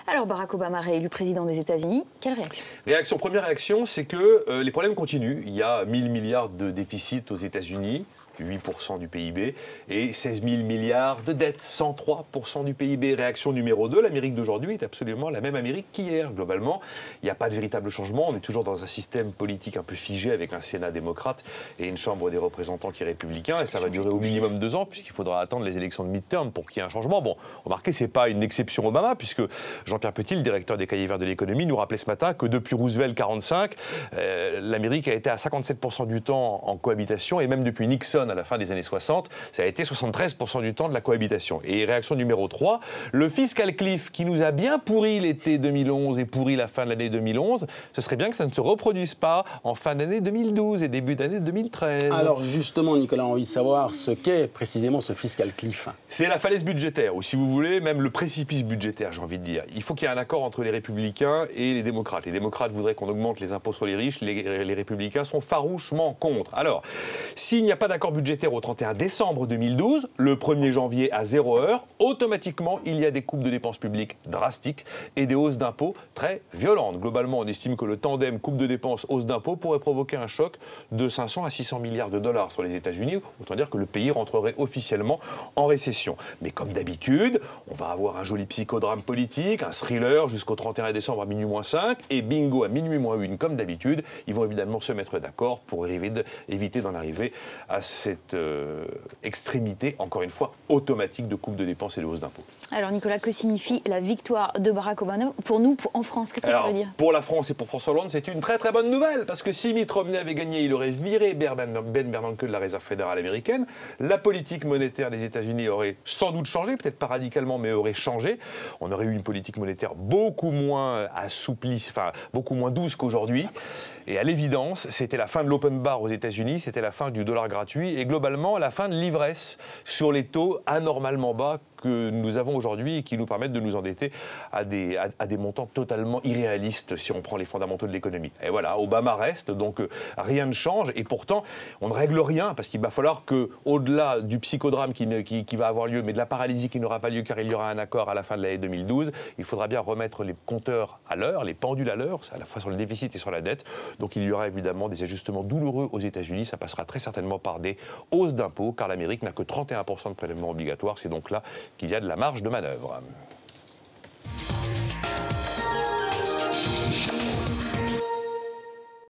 Alors Barack Obama réélu président des États-Unis, quelle réaction? Première réaction, c'est que les problèmes continuent. Il y a 1 000 milliards de déficit aux États-Unis, 8% du PIB, et 16 000 milliards de dettes, 103% du PIB. Réaction numéro 2, l'Amérique d'aujourd'hui est absolument la même Amérique qu'hier. Globalement, il n'y a pas de véritable changement. On est toujours dans un système politique un peu figé avec un Sénat démocrate et une Chambre des représentants qui est républicain. Et ça va durer au minimum 2 ans, puisqu'il faudra attendre les élections de midterm pour qu'il y ait un changement. Bon, remarquez, ce n'est pas une exception Obama, puisque Jean-Pierre Petit, le directeur des Cahiers verts de l'économie, nous rappelait ce matin que depuis Roosevelt 45, l'Amérique a été à 57% du temps en cohabitation, et même depuis Nixon à la fin des années 60, ça a été 73% du temps de la cohabitation. Et réaction numéro 3, le fiscal cliff qui nous a bien pourri l'été 2011 et pourri la fin de l'année 2011, ce serait bien que ça ne se reproduise pas en fin d'année 2012 et début d'année 2013. Alors justement, Nicolas, on a envie de savoir ce qu'est précisément ce fiscal cliff. C'est la falaise budgétaire, ou si vous voulez, même le précipice budgétaire, j'ai envie de dire. Il faut qu'il y ait un accord entre les républicains et les démocrates. Les démocrates voudraient qu'on augmente les impôts sur les riches, les républicains sont farouchement contre. Alors, s'il n'y a pas d'accord budgétaire au 31 décembre 2012, le 1er janvier à 0 heure, automatiquement, il y a des coupes de dépenses publiques drastiques et des hausses d'impôts très violentes. Globalement, on estime que le tandem coupe de dépenses, hausse d'impôts pourrait provoquer un choc de 500 à 600 milliards de dollars sur les États-Unis. Autant dire que le pays rentrerait officiellement en récession. Mais comme d'habitude, on va avoir un joli psychodrame politique, un thriller jusqu'au 31 décembre à minuit moins 5, et bingo, à minuit moins 1, comme d'habitude, ils vont évidemment se mettre d'accord pour éviter d'en arriver à cette extrémité, encore une fois, automatique de coupe de dépenses et de hausse d'impôts. Alors Nicolas, que signifie la victoire de Barack Obama pour nous, en France? Qu'est-ce que ça veut dire? Pour la France et pour François Hollande, c'est une très très bonne nouvelle, parce que si Mitt Romney avait gagné, il aurait viré Ben Bernanke de la Réserve fédérale américaine. La politique monétaire des États-Unis aurait sans doute changé, peut-être pas radicalement, mais aurait changé. On aurait eu une politique monétaire beaucoup moins assouplie, enfin beaucoup moins douce qu'aujourd'hui. Et à l'évidence, c'était la fin de l'open bar aux États-Unis, c'était la fin du dollar gratuit et globalement la fin de l'ivresse sur les taux anormalement bas que nous avons aujourd'hui et qui nous permettent de nous endetter à des montants totalement irréalistes si on prend les fondamentaux de l'économie. Et voilà, Obama reste, donc rien ne change et pourtant on ne règle rien parce qu'il va falloir qu'au-delà du psychodrame qui va avoir lieu, mais de la paralysie qui n'aura pas lieu car il y aura un accord à la fin de l'année 2012, il faudra bien remettre les compteurs à l'heure, les pendules à l'heure, à la fois sur le déficit et sur la dette. Donc il y aura évidemment des ajustements douloureux aux États-Unis, ça passera très certainement par des hausses d'impôts car l'Amérique n'a que 31% de prélèvements obligatoires, c'est donc là qu'il y a de la marge de manœuvre.